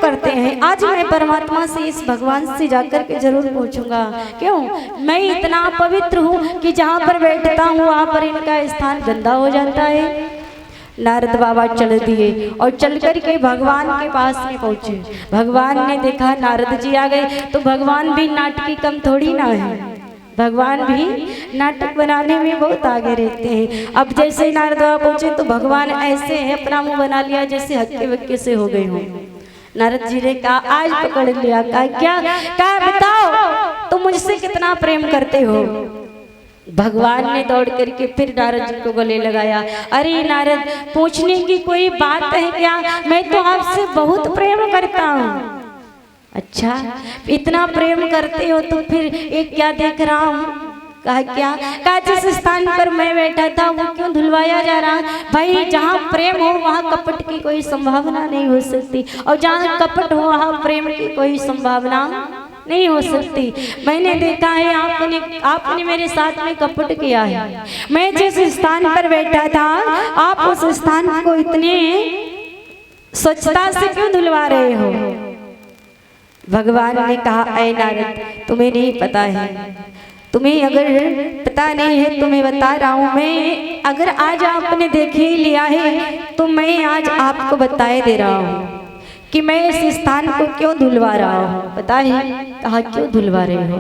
करते हैं। आज मैं परमात्मा से, इस भगवान से जाकर के जरूर पूछूंगा, क्यों मैं इतना पवित्र हूँ कि जहाँ पर बैठता हूँ वहाँ पर इनका स्थान गंदा हो जाता है। नारद बाबा चल दिए और चल कर के भगवान के पास में पहुंचे। भगवान ने देखा नारद जी आ गए, तो भगवान भी नाटकी कम थोड़ी ना है, भगवान भी नाटक बनाने में बहुत आगे रहते हैं। अब जैसे नारद बाबा पहुंचे तो भगवान ऐसे है अपना मुंह बना लिया जैसे हक्के बक्के से हो गए हों। नारद जी ने कहा आज पकड़ लिया, कहा क्या, कहा बताओ तुम मुझसे कितना प्रेम करते हो। भगवान ने दौड़ करके फिर नारद जी को गले लगाया। अरे नारद, पूछने की कोई बात है क्या, मैं तो आपसे बहुत प्रेम करता हूँ। अच्छा, इतना प्रेम करते हो तो फिर एक क्या देख रहा हूँ। कहा क्या, कहा जिस स्थान पर मैं बैठा था वो क्यों धुलवाया जा रहा। भाई जहाँ प्रेम हो वहाँ कपट की कोई संभावना नहीं हो सकती, और जहाँ कपट हो वहाँ प्रेम की कोई संभावना नहीं हो सकती। मैंने देखा है आपने मेरे साथ में कपट किया है। मैं जिस स्थान पर बैठा था आप उस स्थान को इतने स्वच्छता से क्यों धुलवा रहे हो। भगवान ने कहा ऐ नारद, तुम्हें नहीं पता है, तुम्हें अगर पता नहीं है तो मैं बता रहा हूँ। मैं अगर आज आपने देख ही लिया है तो मैं आज आपको बताए दे रहा हूँ कि मैं इस स्थान को क्यों धुलवा रहा हूँ। पता है? कहा क्यों धुलवा रहे हो।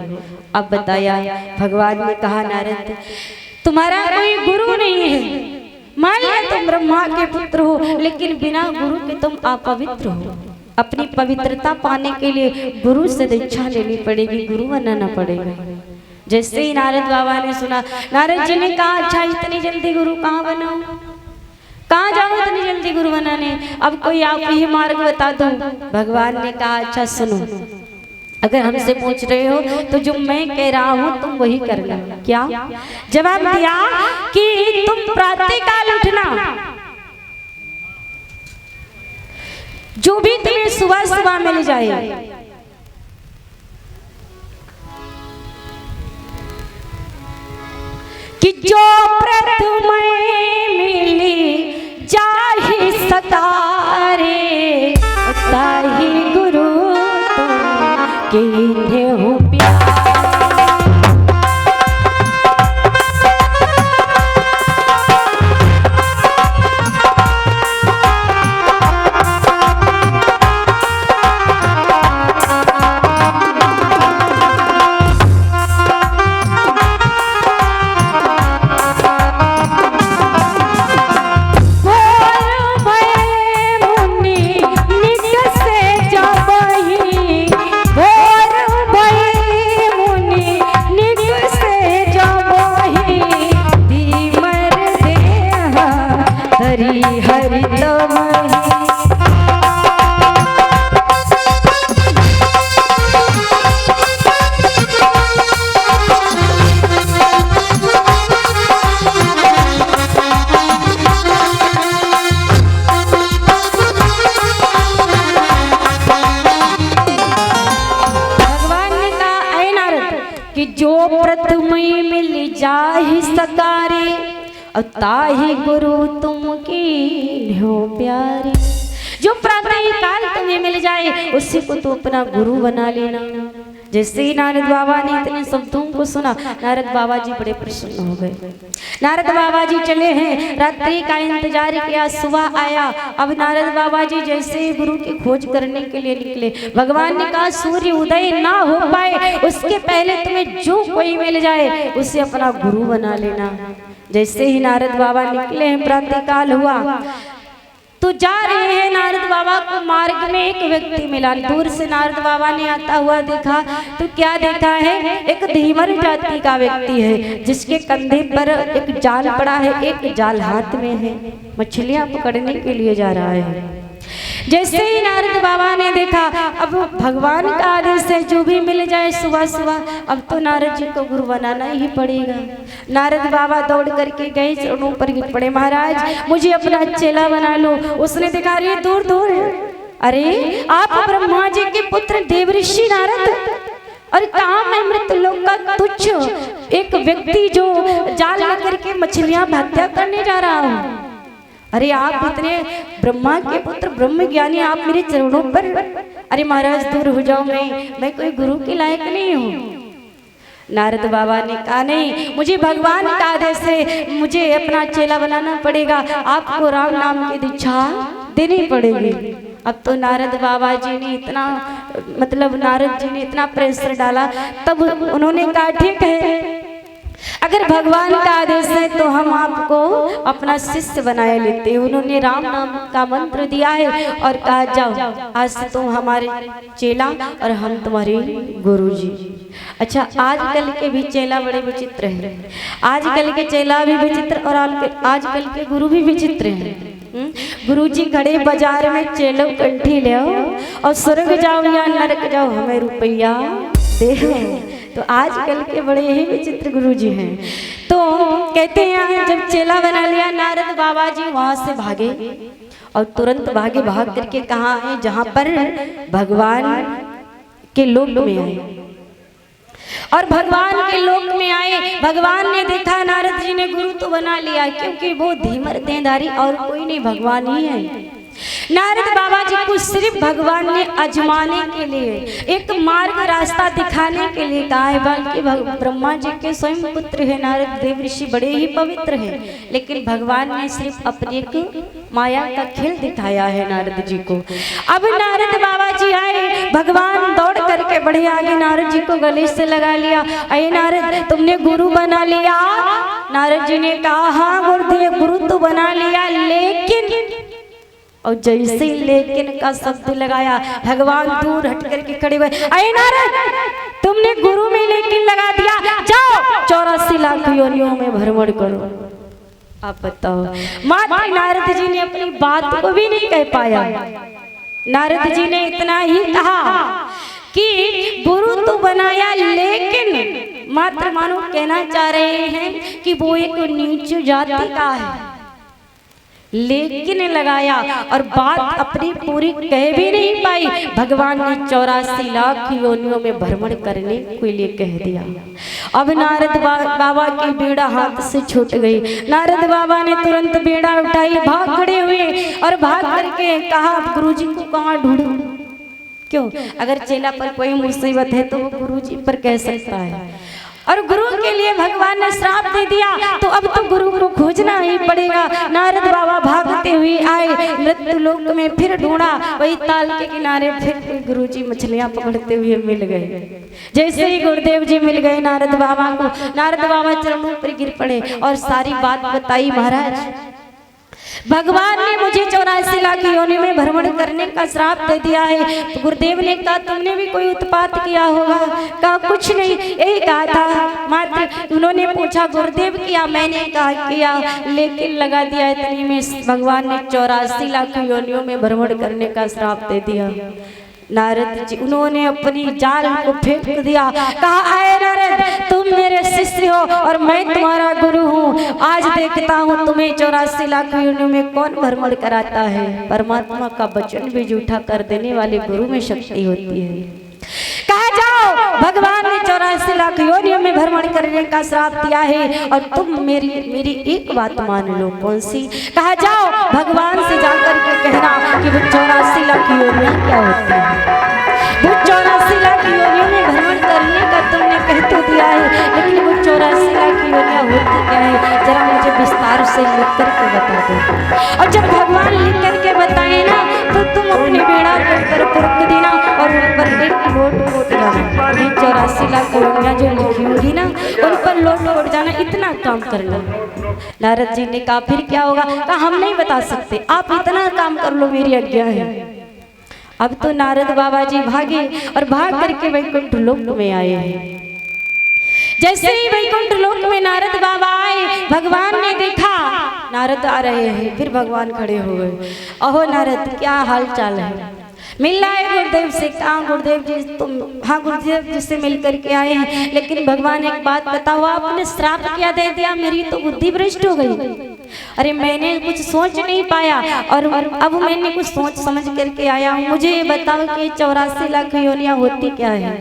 अब बताया। भगवान ने कहा नारद, तुम्हारा कोई गुरु नहीं है, मान लिया तुम ब्रह्मा के पुत्र हो, लेकिन बिना गुरु के तुम अपवित्र हो। अपनी पवित्रता पाने के लिए गुरु से दीक्षा लेनी पड़ेगी, गुरु बनाना पड़ेगा। जैसे ही नारद बाबा ने सुना, नारद जी ने कहा अच्छा इतनी जल्दी गुरु कहाँ बनाऊं, कहाँ जाऊँ इतनी जल्दी गुरु बनाने, अब कोई आप ही मार्ग बता दो। भगवान ने कहा अच्छा सुनो, अगर हमसे पूछ रहे हो तो जो मैं कह रहा हूँ तुम वही करना। क्या जवाब दिया कि तुम प्रातःकाल उठना, जो भी तुम्हें सुबह सुबह मिल जाए, कि जो प्रथम मिली जाहि सतारे, ताहि गुरु तुम कीन्हे हो प्यारे। जो प्रथम मिल जाहि सकारे, ताहि गुरु तुम कीन्हे प्यारे। जो प्रातःकाल तुम्हें मिल जाए उसी को तो अपना गुरु बना लेना। जैसे ही नारद बाबा ने इतने शब्दों को सुना, नारद बाबा जी बड़े प्रसन्न हो गए। नारद बाबा जी चले हैं, रात्रि का इंतजार किया, सुबह आया। अब नारद बाबा जी जैसे गुरु की खोज करने के लिए निकले, भगवान ने कहा सूर्य उदय ना हो पाए उसके पहले तुम्हें जो कोई मिल जाए उसे अपना गुरु बना लेना। जैसे ही नारद बाबा निकले हैं, प्रातःकाल हुआ तो जा रहे हैं, नारद बाबा को मार्ग में एक व्यक्ति मिला। दूर से नारद बाबा ने आता हुआ देखा तो क्या देखा है, एक धीवर जाति का व्यक्ति है जिसके कंधे पर एक जाल पड़ा है, एक जाल हाथ में है, मछलियां पकड़ने के लिए जा रहा है। जैसे ही नारद बाबा ने देखा, अब भगवान का आदेश है जो भी मिल जाए सुबह सुबह, अब तो नारद जी को गुरु बनाना ही पड़ेगा। नारद बाबा दौड़ करके गए, चरणों पर गिर पड़े, महाराज मुझे अपना चेला बना लो। उसने देखा अरे दूर दूर, अरे आप ब्रह्मा जी के पुत्र देवऋषि नारद, और कहाँ मैं मृतलोक का तुच्छ एक व्यक्ति जो जाल लेकर के मछलियां हत्या करने जा रहा हूँ। अरे आप इतने ब्रह्मा के पुत्र ब्रह्म ज्ञानी, आप मेरे चरणों पर अरे महाराज दूर हो जाओ, मैं कोई गुरु के लायक नहीं हूँ। नारद बाबा ने कहा नहीं, मुझे भगवान का आदेश है, मुझे अपना चेला बनाना पड़ेगा, आपको राम नाम की दीक्षा देनी पड़ेगी। अब तो नारद बाबा जी ने इतना नारद जी ने इतना प्रेशर डाला, तब उन्होंने कहा ठीक है, अगर भगवान का आदेश है तो हम आपको अपना शिष्य बनाए लेते हैं। उन्होंने राम नाम का मंत्र दिया है और कहा जाओ आज से तुम हमारे चेला और हम तुम्हारे गुरुजी। अच्छा, आजकल के भी चेला बड़े विचित्र हैं, आजकल के चेला भी विचित्र और आजकल के गुरु भी विचित्र हैं। गुरुजी खड़े बाजार में, चेलो कंठी ले और स्वर्ग जाओ या नरक जाओ, हमें रुपया दे। तो आजकल के बड़े ही विचित्र गुरुजी हैं। तो कहते हैं जब चेला बना लिया, नारद बाबा जी वहां से भागे और तुरंत भाग करके कहाँ आए, जहां पर भगवान के लोक में आए। और भगवान के लोक में आए, भगवान ने देखा नारद जी ने गुरु तो बना लिया, क्योंकि वो धीमर देहधारी और कोई नहीं, भगवान ही है। नारद बाबा जी को सिर्फ भगवान ने आजमाने के लिए, एक मार्ग रास्ता दिखाने के लिए कहा है। बल्कि ब्रह्मा जी के स्वयं पुत्र है नारद देव ऋषि, बड़े ही पवित्र हैं, लेकिन भगवान ने सिर्फ अपने एक माया का खेल दिखाया है नारद जी को। अब नारद बाबा जी आए, भगवान दौड़ करके बढ़े आगे, नारद जी को गले से लगा लिया, अरे नारद तुमने गुरु बना लिया। नारद जी ने कहा हाँ गुरुदेव, गुरु तो बना लिया, लेकिन, और जैसे ही लेकिन का शब्द लगाया, भगवान दूर हट करके खड़े हुए, अरे नारद तुमने गुरु में लेकिन लगा दिया, जाओ 84 लाख योनियों में भ्रमण करो। आप बताओ, मात्र नारद जी ने अपनी बात को भी नहीं कह पाया। नारद जी ने इतना ही कहा कि गुरु तो बनाया, लेकिन मात्र मानो कहना चाह रहे हैं कि वो एक नीच जाति का है, लेकिन लगाया और बात अपनी पूरी कह भी नहीं पाई। भगवान ने 84 लाख योनियों में भ्रमण करने के लिए कह दिया। अब नारद बाबा की बीड़ा हाथ से छूट गई। नारद बाबा ने तुरंत बीड़ा उठाई, भाग खड़े हुए और भाग करके कहा गुरुजी को कहाँ ढूंढूं। क्यों, अगर चेला पर कोई मुसीबत है तो वो गुरुजी पर कह सकता है, और गुरु के लिए भगवान ने श्राप दे दिया, तो अब तो गुरु को खोजना ही पड़ेगा। नारद बाबा भागते हुए आए, मृत्यु लोक में फिर ढूंढा, वही ताल के किनारे फिर गुरुजी मछलियां पकड़ते हुए मिल गए। जैसे ही गुरुदेव जी मिल गए नारद बाबा को, नारद बाबा चरणों पर गिर पड़े और सारी बात बताई। महाराज भगवान ने मुझे 84 लाख योनि में भ्रमण करने का श्राप दे दिया है। तो गुरुदेव ने कहा तुमने भी कोई उत्पात किया होगा। कहा कुछ नहीं, यही कहा था मात्र। उन्होंने पूछा गुरुदेव किया, मैंने कहा किया, लेकिन लगा दिया इतनी में भगवान ने 84 लाख योनियों में भ्रमण करने का श्राप दे दिया। नारद जी उन्होंने अपनी जाल को फेंक दिया, कहा आए नारद तुम मेरे शिष्य हो और मैं तुम्हारा गुरु हूँ। आज देखता हूँ तुम्हें 84 लाख योनियों में कौन भ्रमण कराता है। परमात्मा का वचन भी झूठा कर देने वाले गुरु में शक्ति होती है। कहा जाओ भगवान ने 84 लाख योनियों में भ्रमण करने का श्राप दिया है और तुम मेरी एक बात मान लो। कौन सी? कहा जाओ भगवान से जाकर के कहना कि वो 84 लाख योनियां क्या होती है। वो 84 लाख योनियों में भ्रमण करने का तुमने कह तो दिया है, लेकिन वो 84 लाख योनियां होती क्या है, जरा मुझे विस्तार से लिख करके बता दो। और जब भगवान लिख करके बताए ना तो तुम अपनी बेड़ा पर पुरख देना और उन पर एक लोट पोट जाना। 84 लाख योनियां जो लिखी होगी ना उन पर लोट पोट जाना, इतना काम करना। नारद जी ने कहा फिर क्या होगा? कहा हम नहीं बता सकते, आप इतना काम कर लो, मेरी आज्ञा है। अब तो नारद बाबा जी भागे और भाग करके वैकुंठ लोक में आए हैं। जैसे ही वैकुंठ लोक में नारद बाबा आए, भगवान ने देखा नारद आ रहे हैं, फिर भगवान खड़े हो गए। अहो नारद क्या हाल चाल है? मिलना है गुरुदेव से। कहा गुरुदेव जी तुम? हाँ गुरुदेव जी से मिल करके आए हैं, लेकिन भगवान एक बात बताओ, आपने श्राप क्या दे दिया? मेरी तो बुद्धि भ्रष्ट हो गई। अरे मैंने कुछ सोच नहीं पाया और अब मैंने कुछ सोच समझ करके आया हूँ। मुझे ये बताओ कि 84 लाख योनियां होती क्या है,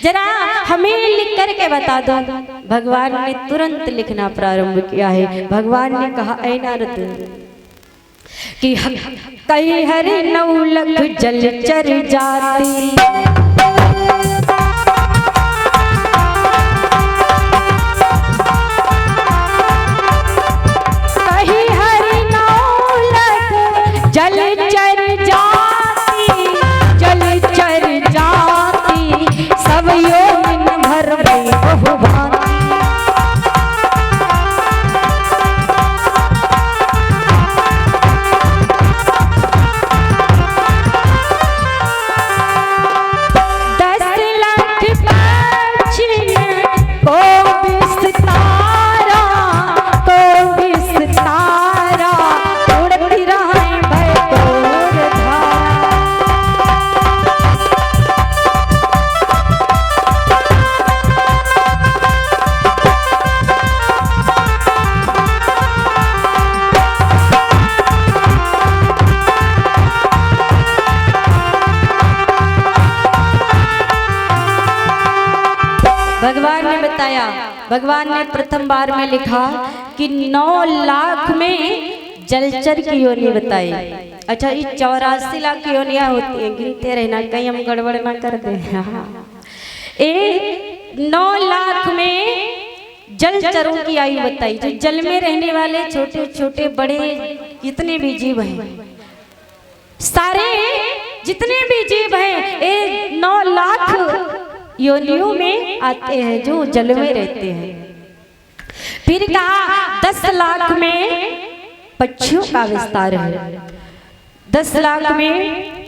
जरा हमें लिख करके बता दो। भगवान ने तुरंत लिखना प्रारंभ किया है। भगवान ने कहा ऐ नारद कि कई हरि नौलख जलचर जाति, कहीं हरि नौलख जलचर जाति, जलचर जाति सब योनिन भर में बहु भांति। भगवान ने बताया, भगवान ने प्रथम बार में लिखा कि 9 लाख में जलचर की योनि बताई। अच्छा, ये 84 लाख की योनियां होती हैं, गिनते रहना कहीं हम गड़बड़ ना कर दें। हाँ, 9 लाख में जलचरों की आयु बताई, जो जल में रहने वाले छोटे छोटे बड़े जितने भी जीव हैं, सारे जितने भी जीव हैं 9 लाख योनियों में आते हैं जो जल में रहते हैं। फिर कहा 10 लाख में पक्षियों का विस्तार है, 10 लाख में